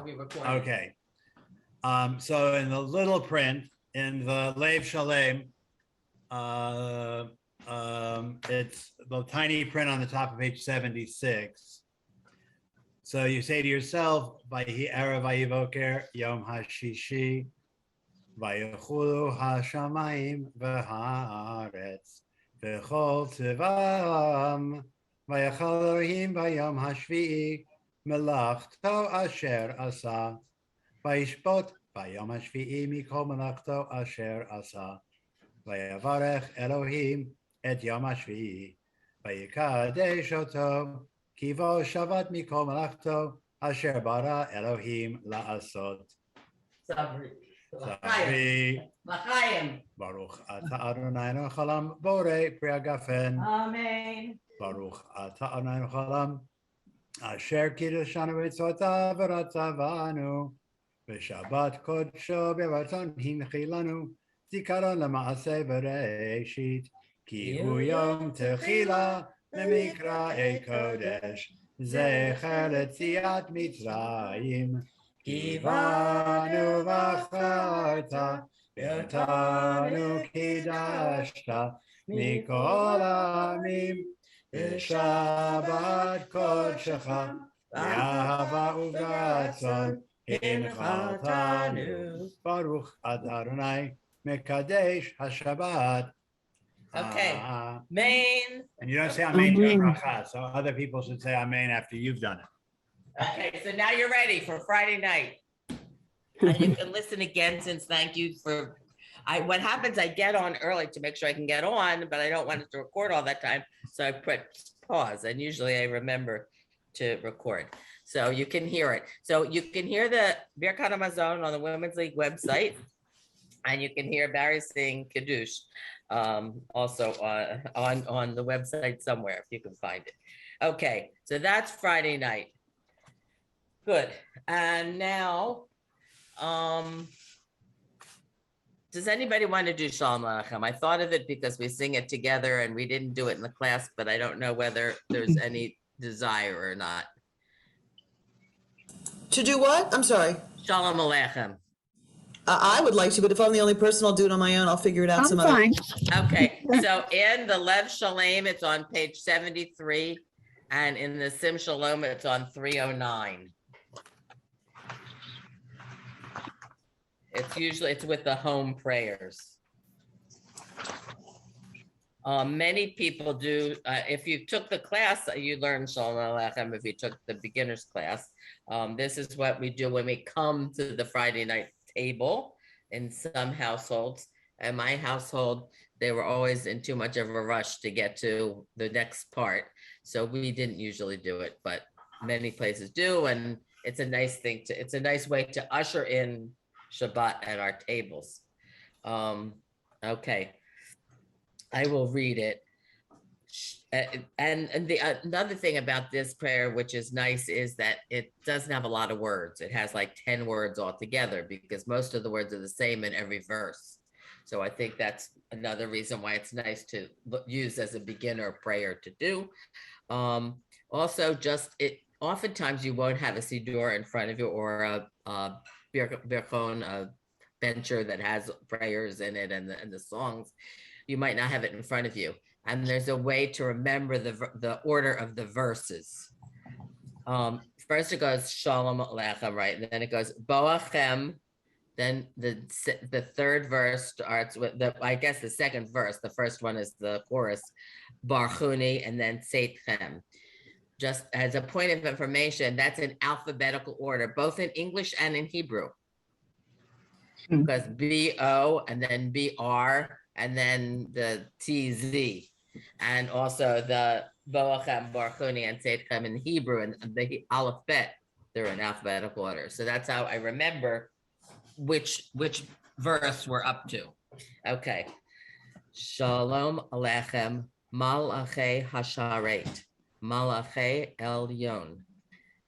be recorded. Okay. So in the little print, in the Lev Shalem, it's the tiny print on the top of page 76. So you say to yourself, Vayhi Erev Vayivoker Yom HaShishi, Vayichulu HaShamayim V'Haaretz, V'chol Tzivam, Vayachal Elohim Vayom HaShvi'i, Melachto Asher Asa, Vayishpot Vayom HaShvi'i Mikol Melachto Asher Asa, Vayavarech Elohim Et Yom HaShvi'i, Vayikadesh Oto, Kivo Shavat Mikol Melachto Asher Bara Elohim La'asot. Sabri. L'chaim. Baruch Ata Adonai Cholam Borei Pri Hagafen. Amen. Baruch Ata Adonai Cholam Asher Kiddushanu Mitzvotav V'Ratzavanu V'Shabbat Kodsho B'Ratzon Hinchilanu Zikaron L'Maaseh Bereshit Ki Hu Yom Techila Lemikra Kodesh Zecher Letziat Mitzrayim Kivanu V'Acharta V'Otanu Kidashta Mikol Amim V'Shabbat Kodshecha V'Ahava U'V'Ratzon Hinchaltanu Baruch Adonai Mekadesh HaShabbat. Okay. Main. And you don't say Amen during bracha, so other people should say Amen after you've done it. Okay, so now you're ready for Friday night. And you can listen again since thank you for, what happens, I get on early to make sure I can get on, but I don't want it to record all that time. So I put pause, and usually I remember to record. So you can hear it. So you can hear the Birkat Hamazon on the Women's League website, and you can hear Barry sing Kiddush also on the website somewhere, if you can find it. Okay, so that's Friday night. Good. And now, does anybody want to do Shalom Aleichem? I thought of it because we sing it together and we didn't do it in the class, but I don't know whether there's any desire or not. To do what? I'm sorry. Shalom Aleichem. I would like to, but if I'm the only person, I'll do it on my own. I'll figure it out some other fine. Okay, so in the Lev Shalem, it's on page 73, and in the Sim Shalom, it's on 309. It's with the home prayers. Many people do, if you took the class, you learned Shalom Aleichem. If you took the beginner's class, this is what we do when we come to the Friday night table in some households. In my household, they were always in too much of a rush to get to the next part. So we didn't usually do it, but many places do. And it's a nice thing it's a nice way to usher in Shabbat at our tables. Okay, I will read it. And another thing about this prayer, which is nice, is that it doesn't have a lot of words. It has like 10 words altogether because most of the words are the same in every verse. So I think that's another reason why it's nice to use as a beginner prayer to do. Also, oftentimes you won't have a siddur in front of you or a birchon, a bencher that has prayers in it and the songs. You might not have it in front of you. And there's a way to remember the order of the verses. First it goes Shalom Aleichem, right? And then it goes Boachem. Then the third verse starts with I guess the second verse. The first one is the chorus, Barchuni, and then Seitchem. Just as a point of information, that's in alphabetical order, both in English and in Hebrew. Because B-O and then B-R and then the T-Z. And also the Boachem, Barchuni, and Seitchem in Hebrew, and the alphabet, they're in alphabetical order. So that's how I remember which verse we're up to. Okay. Shalom Aleichem, Malachei Hasharet, Malachei Elyon,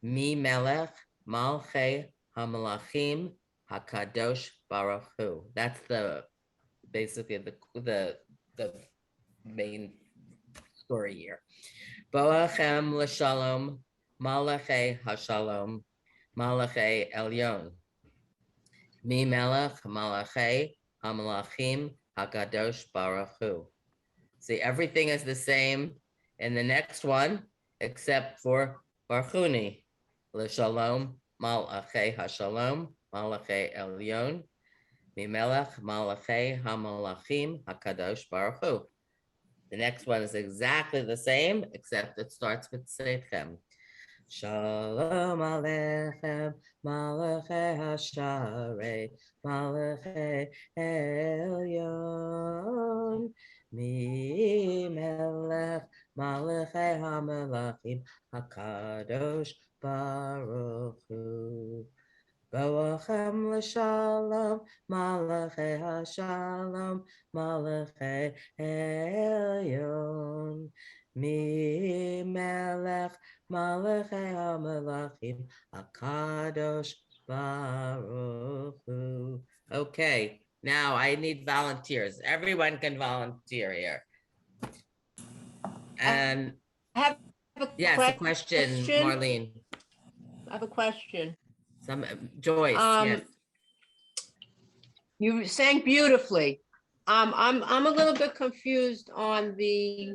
Mi Melech, Malchei Hamalachim, Hakadosh Baruch Hu. That's basically the main story here. Boachem l'shalom, Malachei hashalom, Malachei Elyon. Mi Melech Malachei Hamalachim Hakadosh Baruch Hu. See, everything is the same in the next one, except for Barchuni. L'shalom Malachei Hashalom Malachei Elyon. Mi Melech Malachei Hamalachim Hakadosh Baruch Hu. The next one is exactly the same, except it starts with Seichem. Shalom Aleichem, Malachei Hasharei, Malachei Elyon, Mi Melech, Malachei HaMelachim, HaKadosh Baruch Hu. Boachem l'shalom, Malachei Hashalom, Malachei Elyon, Mi Melech, Malachei HaMelachim, HaKadosh Baruch Hu. Okay, now I need volunteers. Everyone can volunteer here. And I have a yes, a question, Marlene. I have a question. Joyce, yes. You sang beautifully. I'm a little bit confused on the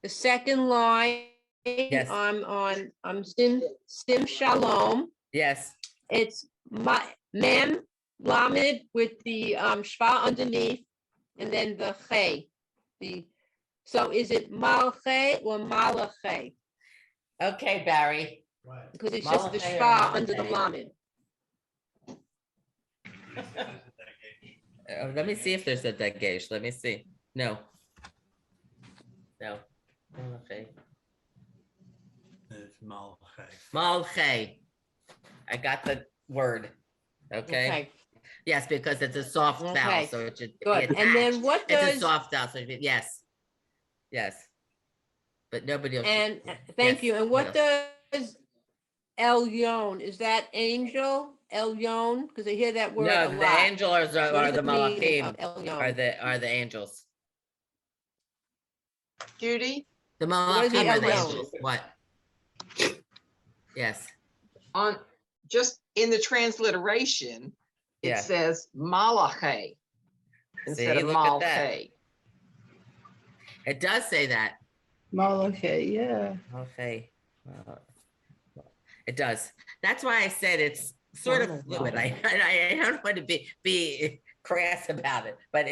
second line. Yes. I'm Sim Shalom. Yes. It's Mem Lamed with the Shva underneath, and then the Chay. So is it Malchay or Malachay? Okay, Barry. Because it's just the Shva under the Lamed. Let me see if there's a dagesh. Let me see. No. Okay. It's Malchay. Malchay. I got the word. Okay. Yes, because it's a soft vowel, so it should Good. be And then what does? It's a soft vowel, so it should be, yes. Yes. But nobody else. And thank yes. you. And what does Elyon? Is that angel? Elyon? Because I hear that word a No, lot. the angels What are is the meaning of malachim. Elyon? Are the angels. Judy, The What is the malachim are the Elyon? angels. What? Yes. on just in the transliteration, it Yeah. says Malachi instead See, of look at that. Malchay. It does say that. Malachi, yeah. Okay. It does. That's why I said it's sort of fluid. I don't want to be crass about it, but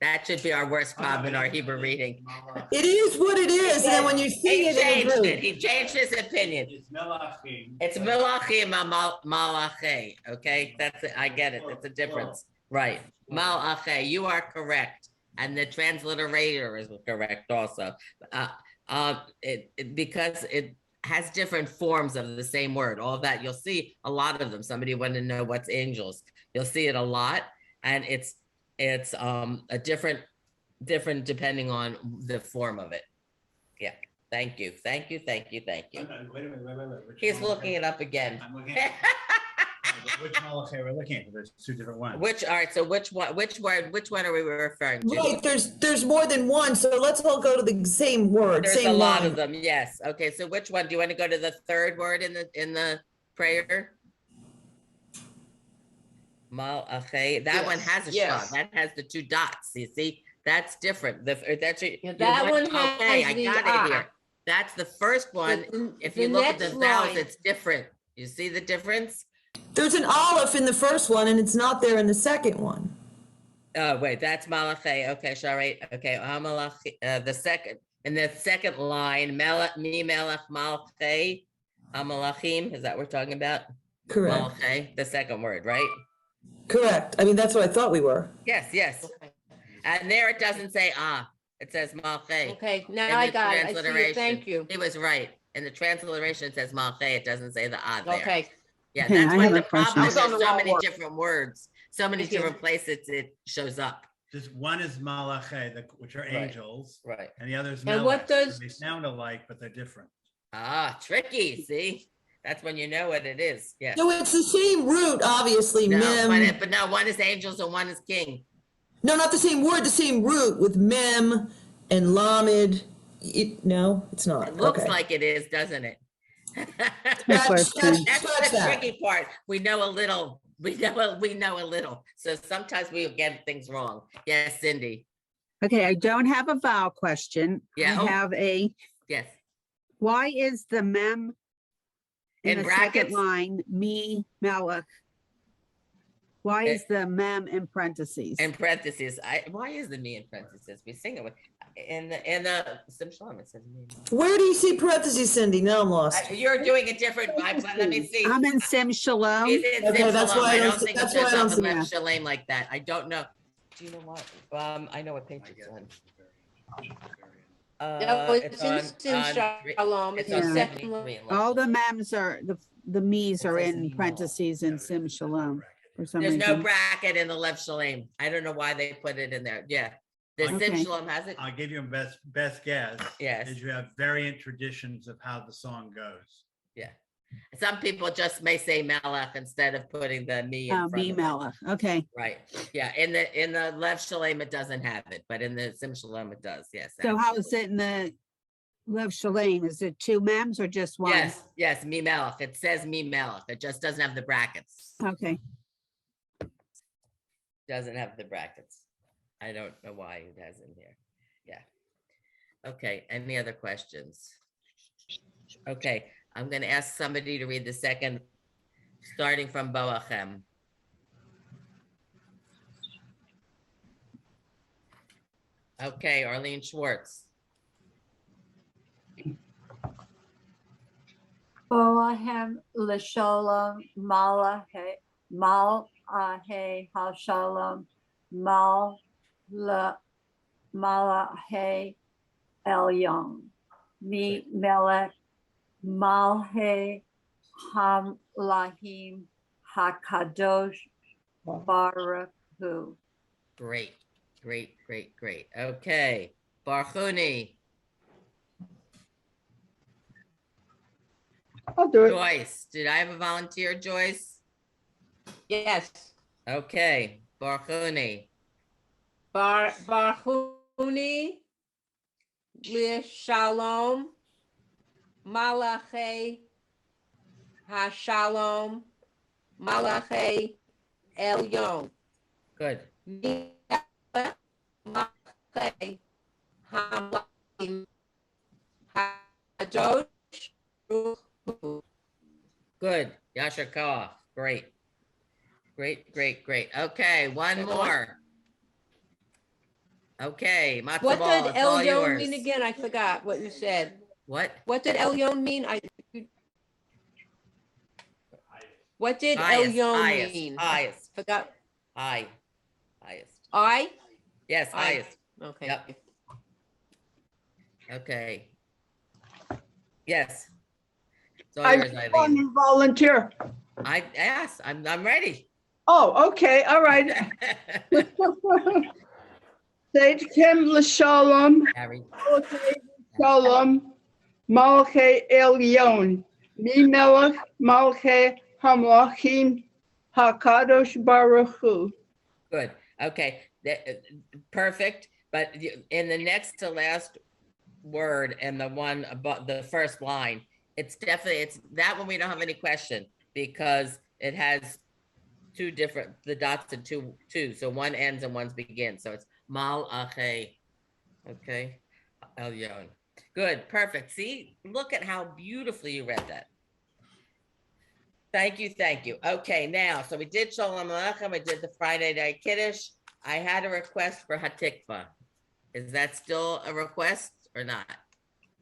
that should be our worst problem in our Hebrew reading. It is what it is, and then when you sing He it, changed it'll it. do. He changed his opinion. It's Melachim. It's Malachim Malache. Okay, that's it. I get it. It's a difference, right? Malache. You are correct, and the transliterator is correct also. Because it has different forms of the same word. All of that you'll see a lot of them. Somebody wanted to know what's angels. You'll see it a lot, and it's a different depending on the form of it. Yeah. Thank you. Thank you. Thank you. Thank you. Wait. Which He's Malachay? looking it up again. I'm looking at which Malachay we're looking at. There's two different ones. All right, so which one are we referring to? Right, there's more than one, so let's all go to the same word, There's same a lot line. of them, yes. Okay, so which one? Do you want to go to the third word in the prayer? Malachay. That one has a Yes. shot. That has the two dots. You see, that's different. That's Yeah, that one okay. has I the got it here. That's the first one. If you look at the vowels, it's different. You see the difference? There's an aleph in the first one, and it's not there in the second one. Oh, wait, that's Malachay. Okay, Sharet. Okay, the second, in the second line, Mi Melech Malachay, Amalachim, is that what we're talking about? Correct, Malachay, the second word, right? correct. I mean, that's what I thought we were. Yes, yes. Okay. And there it doesn't say it says Malachay. Okay, In now I the got it. I see it. transliteration, Thank you. He was right. In the transliteration, it says Malachay. It doesn't say the there. Okay, Yeah, Okay, that's I why have the a question. problem is I was on there's the so wrong many word. different words, so many Thank you. different places it shows up. Just one is Malachay, which are Right. angels, Right. and the other is And what Melech. does- They sound alike, but they're different. Tricky, see? That's when you know what it is, yeah. So it's the same root, obviously, No, mem. but no, one is angels and one is king. No, not the same word, the same root with mem and lamed. No, it's not. It looks Okay. like it is, doesn't it? Scratch That's the that. tricky part. We know a little. We know a little. So sometimes we get things wrong. Yes, Cindy. Okay, I don't have a vowel question. Yeah, I oh. have a, Yes. why is the mem in In the brackets? second line, me, Melech? Why Eh, is the mem in parentheses? In parentheses. Why is the me in parentheses? We sing it with in the Sim Shalom. It says me. Where do you see parentheses, Cindy? Now I'm lost. You're doing a different. Let me see. I'm in Sim Shalom. He's in Okay, Sim that's Shalom. why I I don't don't see- think it that's why says I don't on the see left that. Shalem like that. I don't know. Do you know what? I know what page it's on. No, It's on Shalom. It's It's on Yeah. the second 73 in All the Lexington. mems are, the me's It are says in me, parentheses in Sim Shalom for some There's no reason. bracket in the left Shalem. I don't know why they put it in there. Yeah. The Sim Okay. Shalom has it. I'll give you a best guess. Yes. Is you have variant traditions of how the song goes. Yeah. Some people just may say Melech instead of putting the me in Oh, front me, of it. Melech. Okay. Right. Yeah. In the left Shalem, it doesn't have it, but in the Sim Shalom, it does. Yes. So how is absolutely. it in the Lev Shalem? Is it two mems or just one? Yes. Yes. Me Melech. It says me Melech. It just doesn't have the brackets. Okay. Doesn't have the brackets. I don't know why it has in here. Yeah. Okay. Any other questions? Okay. I'm going to ask somebody to read the second, starting from Boachem. Okay. Arlene Schwartz. Boahem l'sholom malahe hashalom mal malahe elyon mi melech malhe hamlahim hakadosh baruch hu. Great. Great. Great. Great. Okay. Barchuni. I'll do it. Joyce. Did I have a volunteer, Joyce? Yes. Okay. Barchuni. Barhuni, Shalom, Malachi, Hashalom, Malachi, Elyon. Good. Malachi, Hamlachim, Hadosh, Baruch Hu. Good. Yasher Koach. Great. Great, great, great. Okay, one more. Okay, matzo What ball, did it's all Elyon mean yours. again? I forgot what you said. What? What did Elyon mean? What did Highest, Elyon highest, mean? highest. Forgot. Highest. I? Yes, Aye. highest. Okay. Yep. Okay. Yes. It's all I yours, want Eileen. to volunteer. I asked, I'm ready. Oh, okay, all right. Seitkem l'shalom, Harry. shalom, malche elyon, mi melech malche hamlachim, hakadosh baruch hu. Good. Okay. Perfect. But in the next to last word and the one above the first line, it's that one we don't have any question because it has two different, the dots and two. So one ends and one's begins. So it's mal ache. Okay. Elyon. Good. Perfect. See, look at how beautifully you read that. Thank you. Thank you. Okay. Now, so we did Shalom Aleichem. We did the Friday Night Kiddush. I had a request for Hatikva. Is that still a request or not?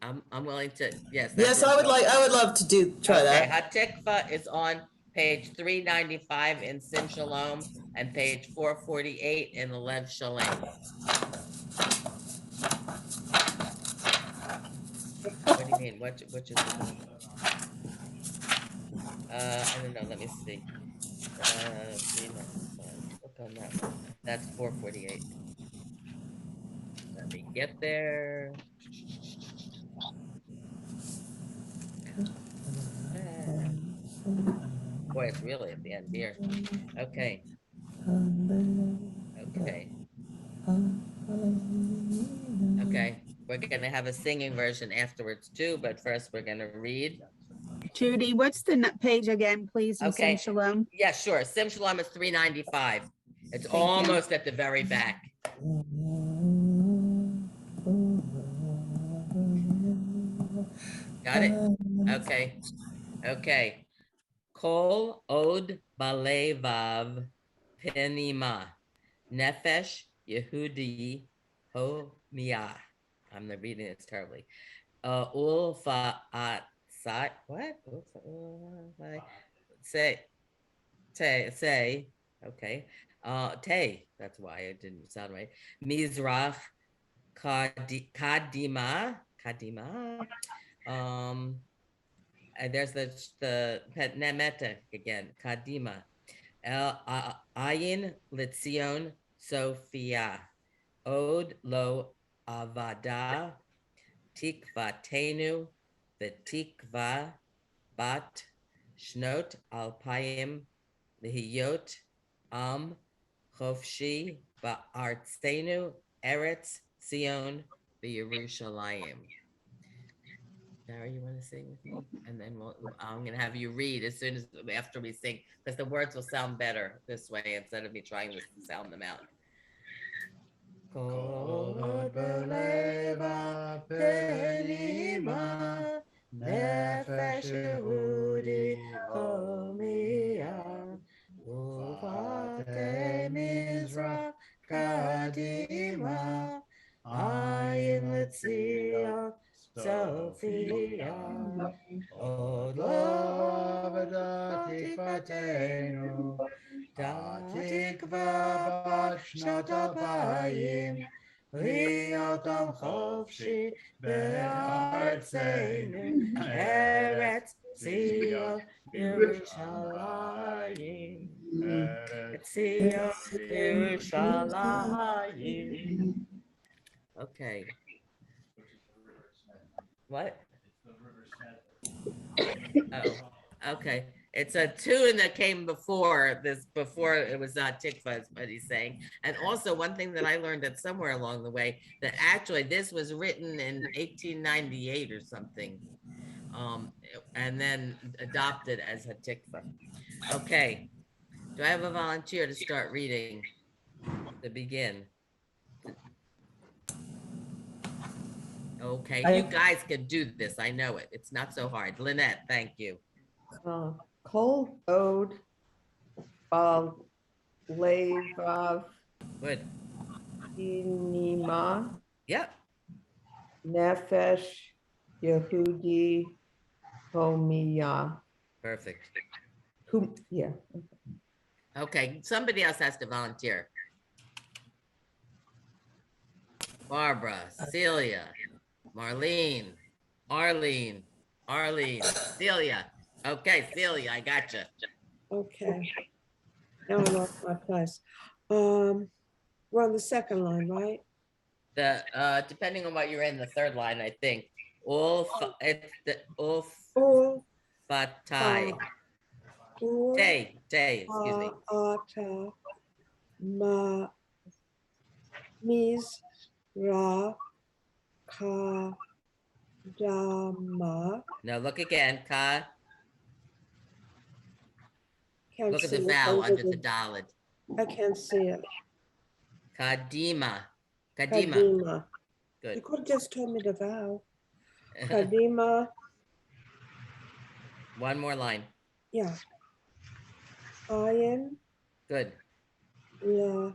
I'm willing to, yes. Yes, I would love to try Okay, that. Hatikva is on page 395 in Sim Shalom and page 448 in the Lev Shalem. What do you mean? Which is the one? I don't know. Let me see. 395. Look on that one. That's 448. Let me get there. Boy, it's really at the end here. Okay. Okay. Okay. We're we're gonna have a singing version afterwards too, but first we're gonna read. Judy, what's the page again, please? in Okay. Sim Shalom. Yeah, sure. Sim Shalom is 395. It's you. almost at the very back. Got it? Okay. Okay. Kol od balevav penima nefesh Yehudi ho miyah. I'm not reading this terribly. Ulfa atzai. What? Say. Okay. Te. That's why it didn't sound right. Mizrach kadima. And there's the pet nemeta again. Kadima. El ayin litzion Sophia. Od lo avada tikvatenu v'tikva bat shnot alpayim lihiyot am chofshi ba'artzenu eretz Sion v'Yerushalayim. Sarah, you want to sing with me? And then I'm going to have you read as soon as after we sing, because the words will sound better this way instead of me trying to sound them out. Kol beleva penima nefesh Yehudi homiya uvate mizrach kadima ayin letzion Sophia od lo tikvatenu תקווה בת שנות 2000 להיות עם חופשי בארצנו ארץ ציון ירושלים ציון ירושלים. Okay. What? Oh, okay. It's a tune that came before it was not tikva, is what he's saying. And also one thing that I learned that somewhere along the way, that actually this was written in 1898 or something. And then adopted as a tikva. Okay. Do I have a volunteer to start reading to begin? Okay, you guys can do this. I know it. It's not so hard. Lynette, thank you. Kol od balevav Good. inima Yep. nefesh Yehudi homiya. Perfect. Yeah. Okay, somebody else has to volunteer. Barbara, Celia, Marlene, Arlene, Celia. Okay, Celia, I got you. Okay. Now I lost my place. We're on the second line, right? The depending on what you're in, the third line, I think. It's the Ul fatai. ul Excuse me. ata ma mis ra ka dama. No, look again. Can't Look at see the it vowel under under the dalid. I can't see it. Kadima. Kadima. Good. You could have just told me the vowel. Kadima. One more line. Yeah. Ayin Good. la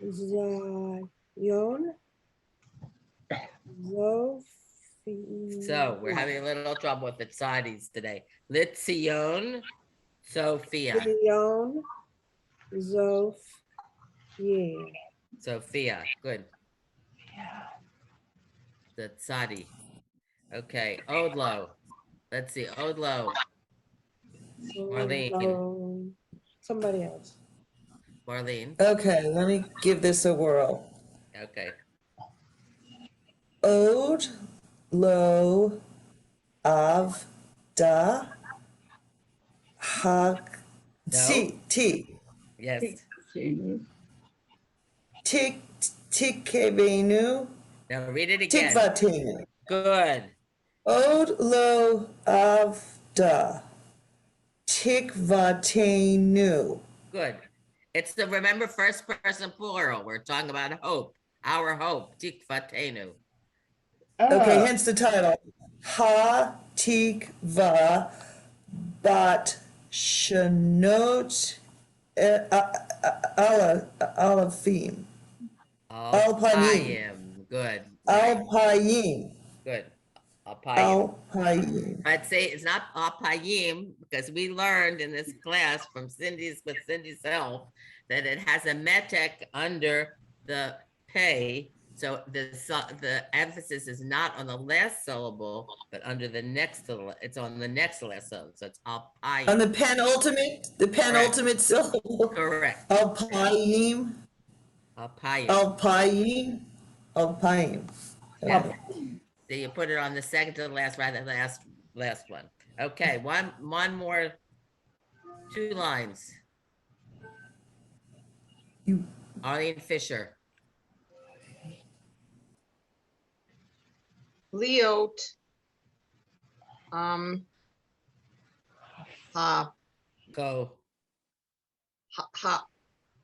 zayon zofi. So we're having a little trouble with the tzadis today. Litzion Sophia. Zayon zof. Yeah. Sophia. Good. The tzadi. Okay. Odlo. Let's see. Odlo. Marlene. So, somebody else. Marlene. Okay, let me give this a whirl. Okay. Od lo av da hak No. T Yes. tik tikevenu Now read it again. Tikvatenu. Good. Od lo avda. Tikvatenu. Good. It's the remember first person plural. We're talking about hope. Our hope. Tikvatenu. Okay, Oh, hence the title. Ha tikva bat shanot alafim. Alpayim. Good. Right. Alpayim. Good. Alpayim. Alpayim. I'd say it's not Alpayim because we learned in this class from Cindy's with Cindy's help that it has a metek under the pay. So the emphasis is not on the last syllable, but under the next it's on the next last syllable. So it's Alpayim. On the penultimate syllable. Correct. Alpayim. Alpayim. Alpayim. Alpayim. Yes. So you put it on the second to the last, rather than the last one. Okay, one more, 2 lines. Arlene Fisher. Leot. Go.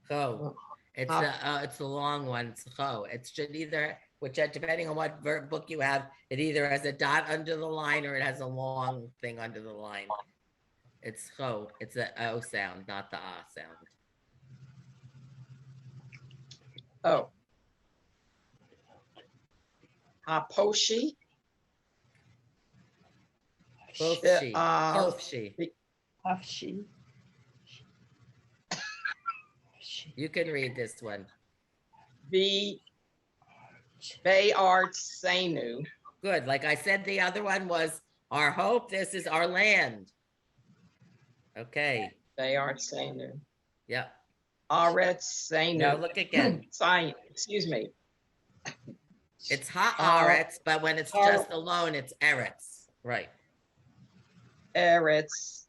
Go. It's the long one. It's go. It should either, depending on what book you have, it either has a dot under the line or it has a long thing under the line. It's go. It's the O sound, not the ah sound. Oh. Poshi. Hofshi. Hofshi. You can read this one. Bayartsenu. Good. Like I said, the other one was our hope. This is our land. Okay. Bayartsenu. Yep. Aretsenu. Now look again. Excuse me. It's haaretz, but when it's just alone, it's eretz. Right. Eretz.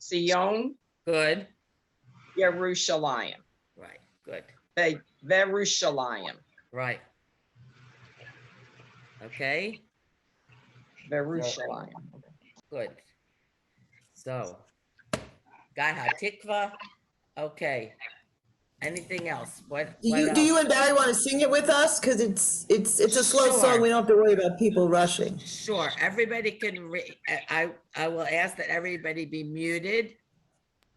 Sion. Good. Yerushalayim. Right. Good. Verushalayim. Right. Okay. Verushalayim. Good. So, Gai HaTikva. Okay. Anything else? What Do you and Barry want to sing it with us? Because it's a slow song. We don't have to worry about people rushing. Sure. Everybody can I will ask that everybody be muted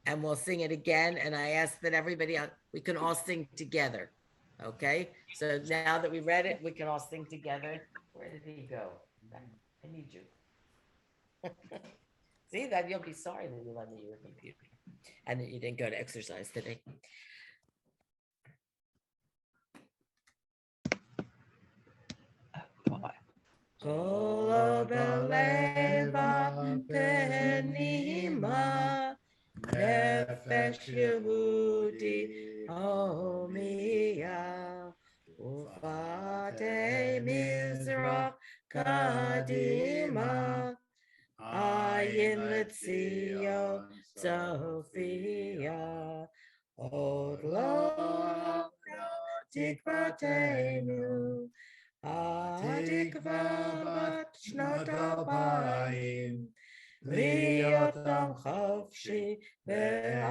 and we'll sing it again. And I ask that everybody, we can all sing together. Okay. So now that we read it, we can all sing together. Where did he go? I need you. See that you'll be sorry that you let me your computer and that you didn't go to exercise today. Kol beleva penima nefesh Yehudi homiya ufate mizrach kadima ayin letzion Sophia od lo tikvatenu Atikva bat shnot alpayim להיות עם חופשי בארצנו,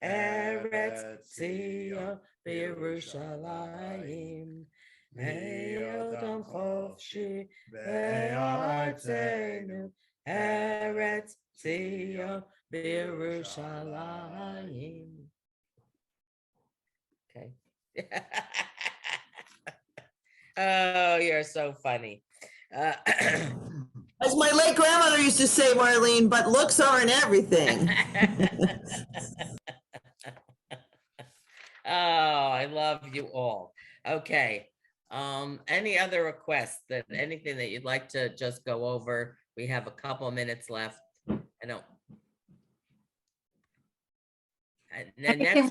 ארץ ציון בירושלים. להיות עם חופשי בארצנו, ארץ ציון בירושלים. Okay. Oh, you're so funny. As my late grandmother used to say, Marlene, but looks aren't everything. Oh, I love you all. Okay. Any other requests that anything that you'd like to just go over? We have a couple of minutes left. I know. Anything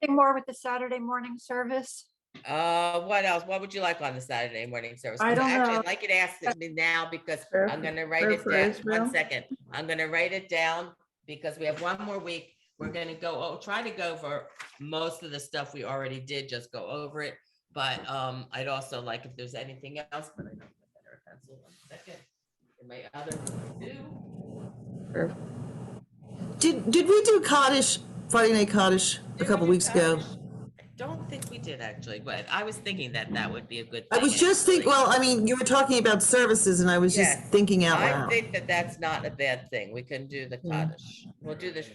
more with the Saturday morning service? What else? What would you like on the Saturday morning service? I don't Actually, know. I'd like you to ask me now because I'm going to write it for down. Israel? 1 second. I'm going to write it down because we have one more week. We're going to try to go over most of the stuff we already did, just go over it. But I'd also like if there's anything else, but I don't have a better pencil. 1 second. In my other do. Did we do Kaddish, Friday Night Kaddish a Did couple we do weeks ago? Kaddish? I don't think we did actually, but I was thinking that that would be a good I thing. was just thinking, actually. well, I mean, you were talking about services and I was just Yes, thinking out I loud. think that that's not a bad thing. We can do the Yeah. Kaddish. We'll do the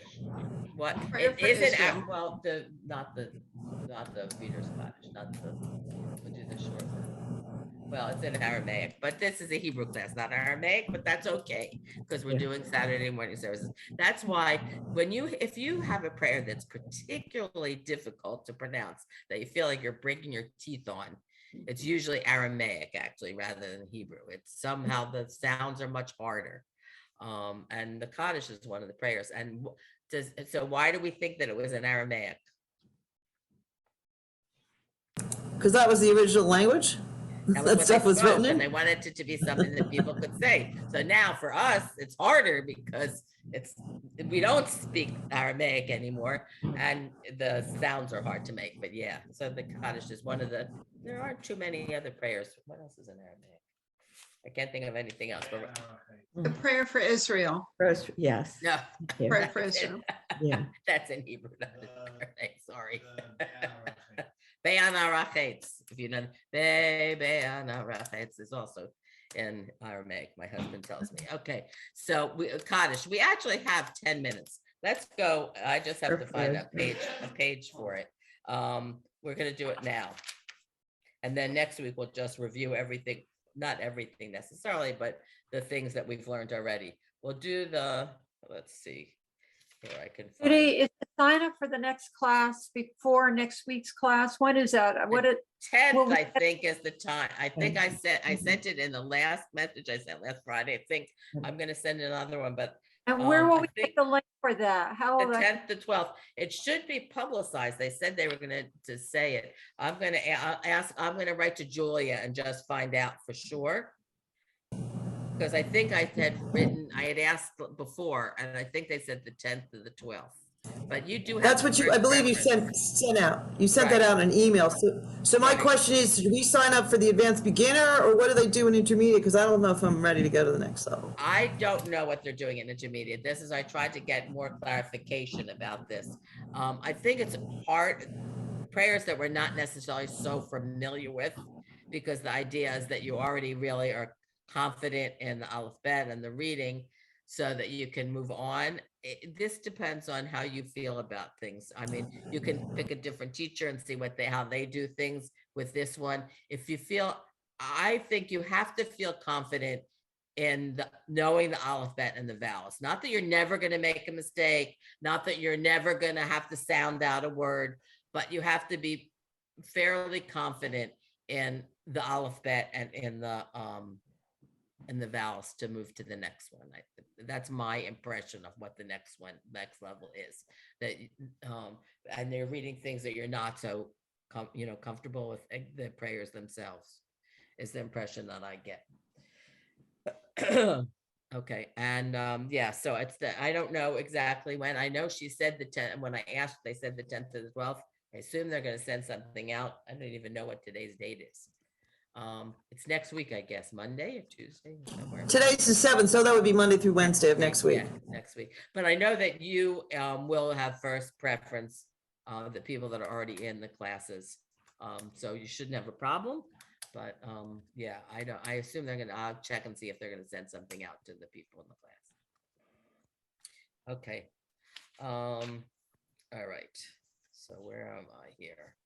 what? Prayer It for isn't Israel. well the not the Peter's Kaddish, not the we'll do the short one. Well, it's in Aramaic, but this is a Hebrew class, not Aramaic, but that's okay because we're Yeah. doing Saturday morning services. That's why if you have a prayer that's particularly difficult to pronounce, that you feel like you're breaking your teeth on, it's usually Aramaic actually, rather than Hebrew. It's somehow the sounds are much harder. And the Kaddish is one of the prayers. And so why do we think that it was in Aramaic? Because that was the original language? That That what stuff they was spoke, written and they in? wanted it to be something that people could say. So now for us, it's harder because we don't speak Aramaic anymore, and the sounds are hard to make. But yeah, so the Kaddish is one of the. There aren't too many other prayers. What else is in Aramaic? I can't think of anything else. But The prayer for Israel. First, yes. no, Yeah. Pray for Israel. Yeah. that's in Hebrew. Not in Aramaic, sorry. Be'an Arachetz, if you know, Be'an Arachetz is also in Aramaic, my husband tells me. Okay, so Kaddish, we actually have 10 minutes. Let's go. I just have to find a page for it. We're going to do it now. And then next week, we'll just review everything, not everything necessarily, but the things that we've learned already. We'll do let's see. Here I can find. Judi, is the sign up for the next class before next week's class? When is that? What it? 10th, Well, I think, is the time. I think I sent it in the last message I sent last Friday. I think I'm going to send another one, but And where will I we think get the link for that? How the will that? 10th, the 12th. It should be publicized. They said they were going to say it. I'm going to write to Julia and just find out for sure. Because I think I had asked before, and I think they said the 10th to the 12th. But you do have. That's what I believe you preference. sent out. You sent that Right. out in an email. So my Right. question is, should we sign up for the advanced beginner or what do they do in intermediate? Because I don't know if I'm ready to go to the next level. I don't know what they're doing in intermediate. I tried to get more clarification about this. I think it's hard prayers that we're not necessarily so familiar with, because the idea is that you already really are confident in the alphabet and the reading so that you can move on. This depends on how you feel about things. I mean, you can pick a different teacher and see how they do things with this one. I think you have to feel confident in knowing the alphabet and the vowels. Not that you're never going to make a mistake, not that you're never going to have to sound out a word, but you have to be fairly confident in the alphabet and in the vowels to move to the next one. That's my impression of what the next level is. That and they're reading things that you're not so comfortable with the prayers themselves, is the impression that I get. Okay, and yeah, so I don't know exactly when. I know she said the 10th. When I asked, they said the 10th to the 12th. I assume they're going to send something out. I don't even know what today's date is. It's next week, I guess, Monday or Tuesday, somewhere. Today's the 7th, so that would be Monday through Wednesday of next week. Yeah, next week. But I know that you will have first preference, the people that are already in the classes. So you shouldn't have a problem. But yeah, I assume I'll check and see if they're gonna send something out to the people in the class. Okay. All right. So where am I here?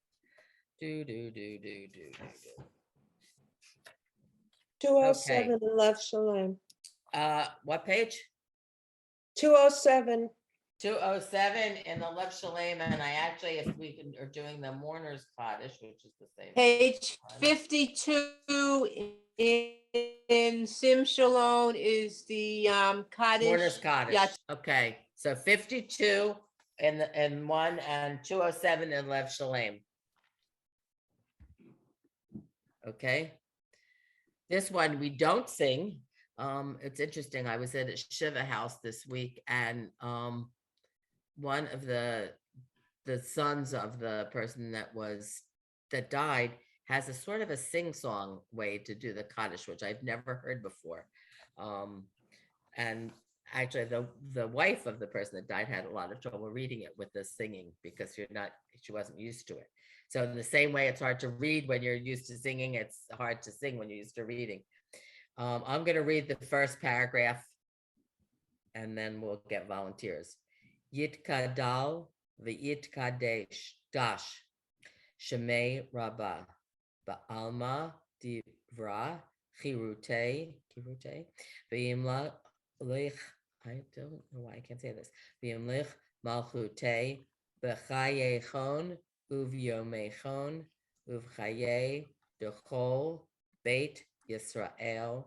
207 left Shalem. What page? 207. 207 in the left Shalem, and I actually, if we are doing the mourner's Kaddish, which is the same. Page 52 in Sim Shalom is the Kaddish. Mourner's Kaddish. Yeah. Okay, so 52 in one and 207 in left Shalem. Okay. This one we don't sing. It's interesting. I was at a Shiva house this week, and one of the sons of the person that died has a sort of a sing-song way to do the Kaddish, which I've never heard before. And actually, the wife of the person that died had a lot of trouble reading it with the singing because she wasn't used to it. So in the same way, it's hard to read when you're used to singing. It's hard to sing when you're used to reading. I'm going to read the first paragraph, and then we'll get volunteers. Yitkadal v'yitkadesh dash shemei rabbah ba'alma divra chirute v'imla lich. I don't know why I can't say this. V'imlich malchute b'chayechon uvyomechon uvchaye dechol beit Yisrael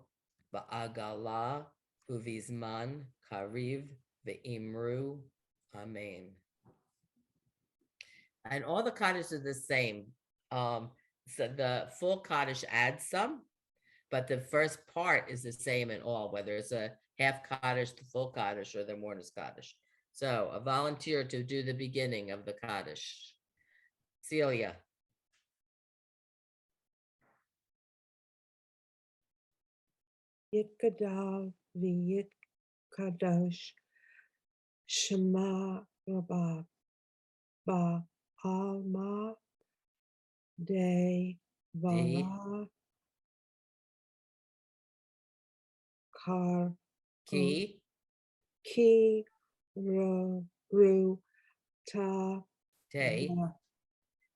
ba'agala uvizman kariv ve'imru. Amen. And all the Kaddish are the same. So the full Kaddish adds some, but the first part is the same in all, whether it's a half Kaddish, the full Kaddish, or the morning's Kaddish. So a volunteer to do the beginning of the Kaddish. Celia. Yitkadal v'yitkadosh Shema Rabbah Ba'alma De Vara Kar Ki. Ki Ru Ta Te. Va-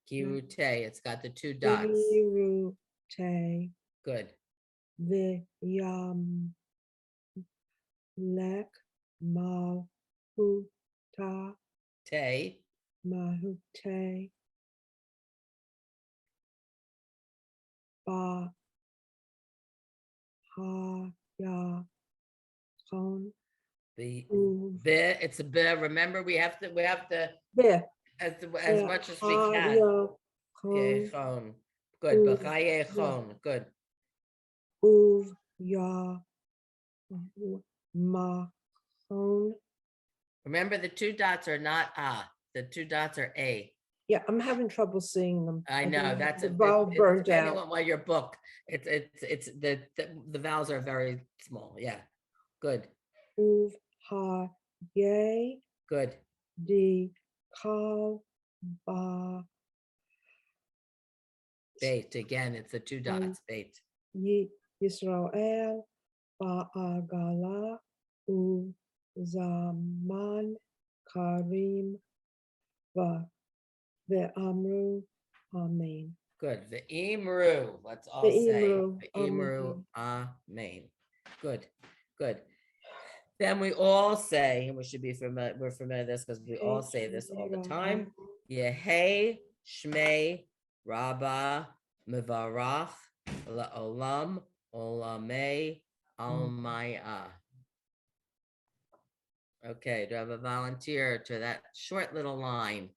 Kirute. It's got the two dots. Ru Te Good. V'yam Lek Mahuta Te. Mahute Ba Ha Ya Chon It's a bit. Remember, we have to Be as much as we can. Yechon. Good. Uv. B'chayechon. Good. Uv Ya Machon. Remember, the two dots are not ah. The two dots are a. Yeah, I'm having trouble seeing them. I know think that's the a vowel burnt depending out. on what your book. It's the vowels are very small. Yeah. Good. Uv Ha Ye Good. Di Kal Ba Bait again. It's the two dots. Bait. Yisrael Ba'agala U Zaman Karim Ve'amru Amen. Good. The Imru. Let's all say Ve'imru, the Imru. Amen. Good. Good. Then we all say, and we should be familiar. We're familiar with this because we all say this all the time. Yehei Shmei Rabbah Mevarach La'olam Olamei Almaya. Okay, do I have a volunteer to that short little line?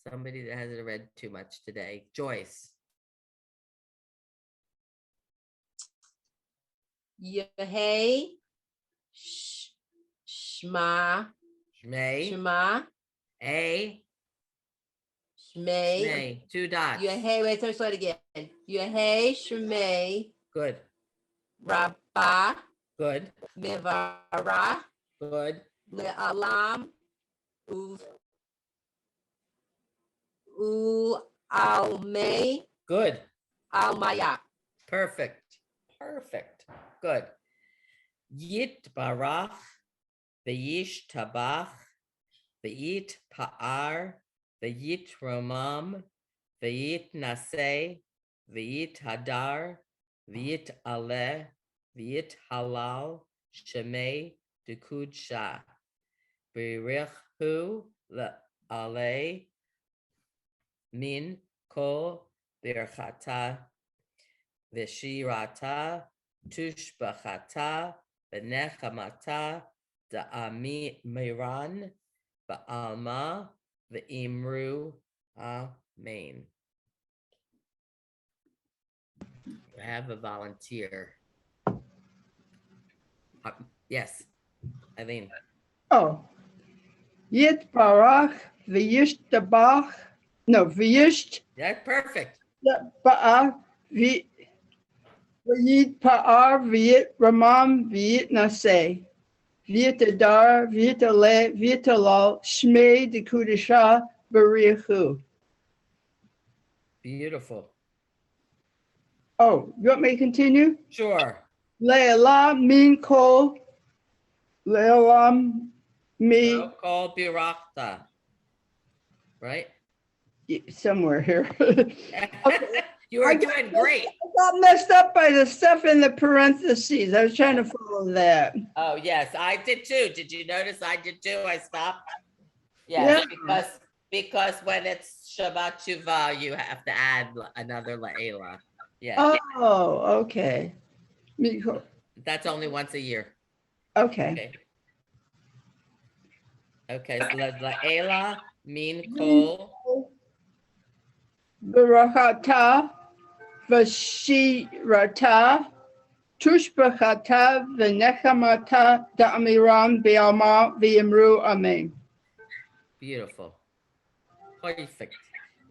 Somebody that hasn't read too much today. Joyce. Yehei Shma Shmei. Shema A. Shmei. Shmei. Two dots. Yehei, wait, let's start again. Yehei Shmei Good. Rabbah Good. Mevara Good. Le'alam Almei Good. Almaya. Perfect. Perfect. Good. Yit barach, v'yish tabach, v'yit pa'ar, v'yit romam, v'yit naseh, v'yit hadar, v'yit aleh, v'yit halal, shemei dekud shah. B'richu le'aleh min kol birchata v'shirata tushbachata v'nechamata da'amiran ba'alma v'imru amen. I have a volunteer. Yes, Eileen. Oh. Yit Barach V'yishtabach. No, V'yisht. That's perfect. Ba'a vi Vayit Pa'ar Viet Ramam Viet Nase Viet Adar Viet Ale Viet Alal Shmei de Kudisha Barihu. Beautiful. Oh, you want me to continue? Sure. Le'ala Min Kol Le'alam Mi No, call Birakta. Right? somewhere here. You are doing great. I got messed up by the stuff in the parentheses. I was trying to follow that. Oh, yes, I did too. Did you notice I did too? I stopped. Yes, Yeah. because when it's Shabbat Shuvah, you have to add another La'ela. Yeah, Oh, okay. that's only once a year. Okay. Okay, so La'ela, Min Kol, Barakata Vashirata Tushbachata Venechamata Da'amiram Bialma Vimru Amen. beautiful. Perfect.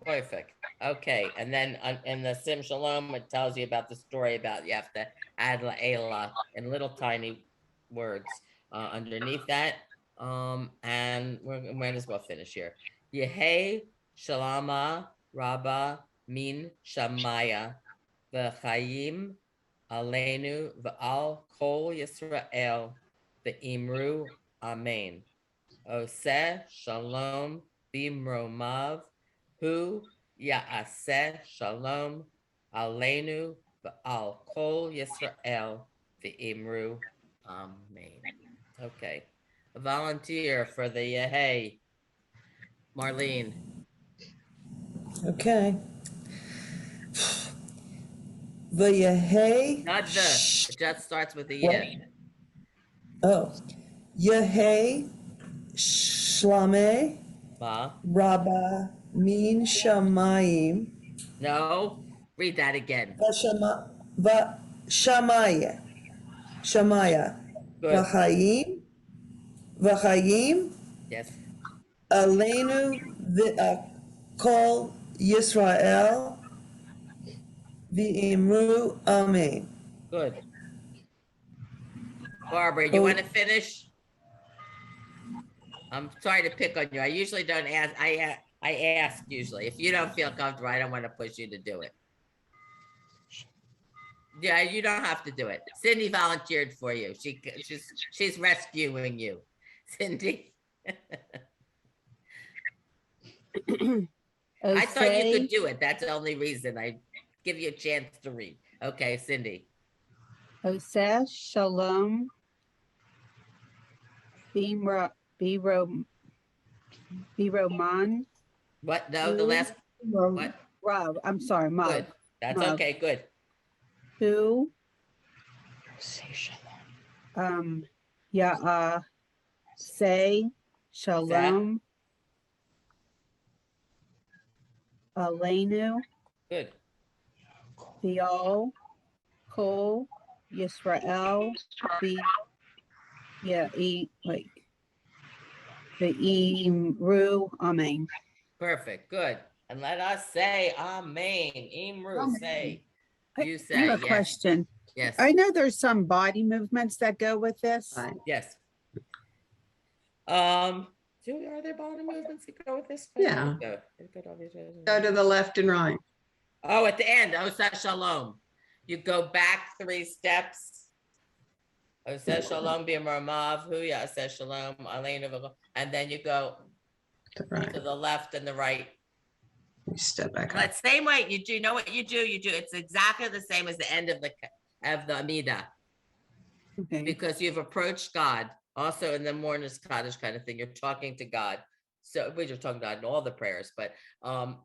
Perfect. Okay, and then in the Sim Shalom, it tells you about the story about you have to add La'ela in little tiny words underneath that. And we might as well finish here. Yehei Shalama Rabba Min Shamaya V'chayim Aleinu V'al Kol Yisrael V'imru Amen. Oseh Shalom Bimromav Hu Ya'aseh Shalom Aleinu V'al Kol Yisrael V'imru Amen. Okay. A volunteer for the Yehei. Marlene. Okay. Vayahei. Not the. It just starts with the Yeh. Oh. Yahei Shlame Ma. Rabba Min Shamayim. No. Read that again. Shamaya. Shamaya. Good. V'chayim. Yes. Aleinu Kol Yisrael V'imru Amen. Good. Barbara, you want to finish? I'm sorry to pick on you. I usually don't ask. I ask usually. If you don't feel comfortable, I don't want to push you to do it. Yeah, you don't have to do it. Cindy volunteered for you. She's rescuing you. Cindy. I thought you could do it. That's the only reason I give you a chance to read. Okay, Cindy. Oseh Shalom Biroman. What? No, the last. What? Rob, I'm sorry, Mom. Good. That's okay. Good. Who? Say shalom. Say Shalom. Aleinu. Good. Bial. Kol. Yisrael. Ve'imru. Amen. Perfect. Good. And let us say Amen. Imru, say. You say. I have a yes. question. Yes. I know there's some body movements that go with this. Yes. Julie, are there body movements that go with this? Yeah. Go Go to the left and right. Oh, at the end. Oseh Shalom. You go back 3 steps. Oseh Shalom b'marmav hu ya'aseh shalom aleinu, and then you go to the left and the right. You step back But same way you do. You know what you do? You do. It's exactly the same as the end of the Amidah. Okay. Because you've approached God. Also in the Mourner's Kaddish kind of thing, you're talking to God. So we're talking to God in all the prayers, but at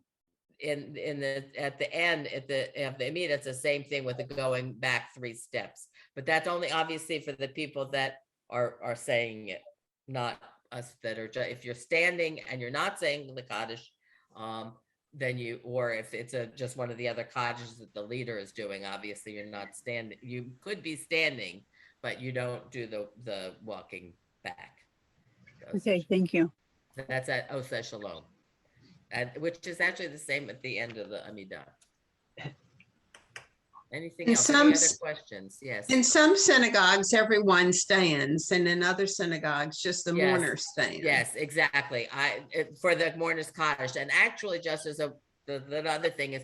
the end of the Amidah, it's the same thing with the going back 3 steps. But that's only obviously for the people that are saying it, not us that are. If you're standing and you're not saying the Kaddish, then you, or if it's just one of the other Kaddishes that the leader is doing, obviously you're not standing. You could be standing, but you don't do the walking back. Okay, thank you. That's at Oseh Shalom, and which is actually the same at the end of the Amidah. Anything In else? Any some other s- questions? Yes. In some synagogues, everyone stands, and in other synagogues, just the Yes. mourners stand. Yes, exactly. For the mourner's Kaddish, and actually, just as the other thing is,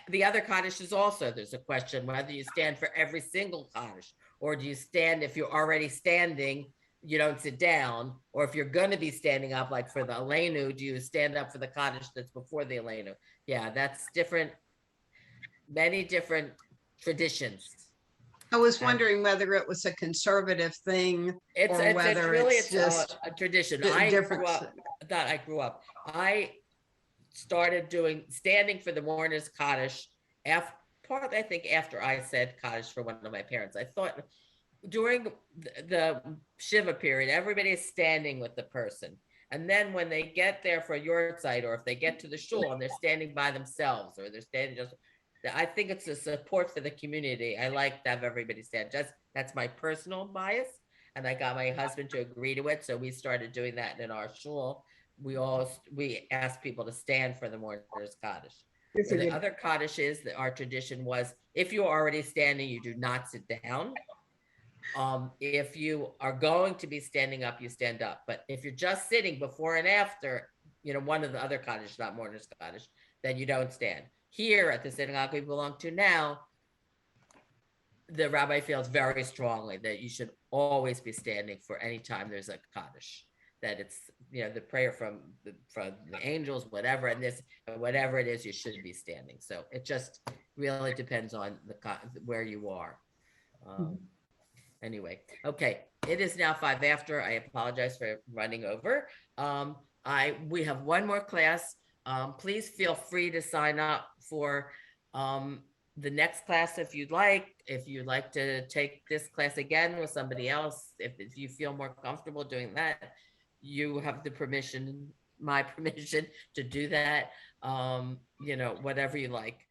the other Kaddish is also, there's a question whether you stand for every single Kaddish, or do you stand if you're already standing, you don't sit down, or if you're going to be standing up, like for the Aleinu, do you stand up for the Kaddish that's before the Aleinu? Yeah, that's different. Many different traditions. I was And wondering whether it was a conservative thing or whether really it's just a tradition. different. I grew up. I started standing for the mourner's Kaddish partly, I think, after I said Kaddish for one of my parents. I thought during the Shiva period, everybody is standing with the person. And then when they get there for your site, or if they get to the shul and they're standing by themselves, or they're standing just, I think it's a support for the community. I like to have everybody stand. That's my personal bias. And I got my husband to agree to it. So we started doing that in our shul. We asked people to stand for the mourner's Kaddish. For the other Kaddishes, our tradition was, if you're already standing, you do not sit down. If you are going to be standing up, you stand up. But if you're just sitting before and after, one of the other Kaddish, not mourner's Kaddish, then you don't stand. Here at the synagogue we belong to now, the rabbi feels very strongly that you should always be standing for any time there's a Kaddish. That it's, the prayer from the angels, whatever, and whatever it is, you should be standing. So it just really depends on where you are. Anyway, okay, it is now 5 after. I apologize for running over. We have one more class. Please feel free to sign up for the next class if you'd like. If you'd like to take this class again with somebody else, if you feel more comfortable doing that, you have the permission, my permission to do that. Whatever you like.